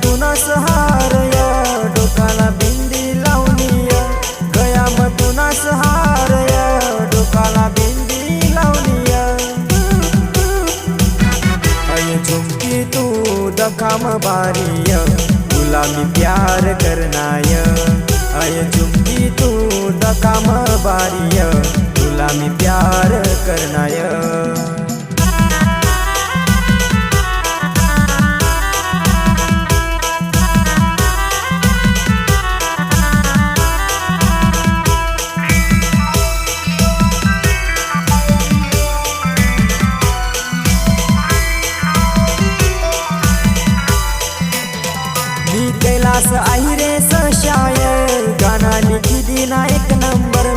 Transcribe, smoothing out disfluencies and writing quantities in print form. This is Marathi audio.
गयामतूनच हारय, डोकाला बिंदी लावलीय, गयामतूनच हारय, डोकाला बिंदी लावलीय। अय झुमकी तू दखाम बारीय, तुला मी प्यार करनाय। अय झुमकी तू दखाम बारीय, तुला मी प्यार करनाय। कैलास आहिरे शायर, गाना लिखी दिना एक नंबर।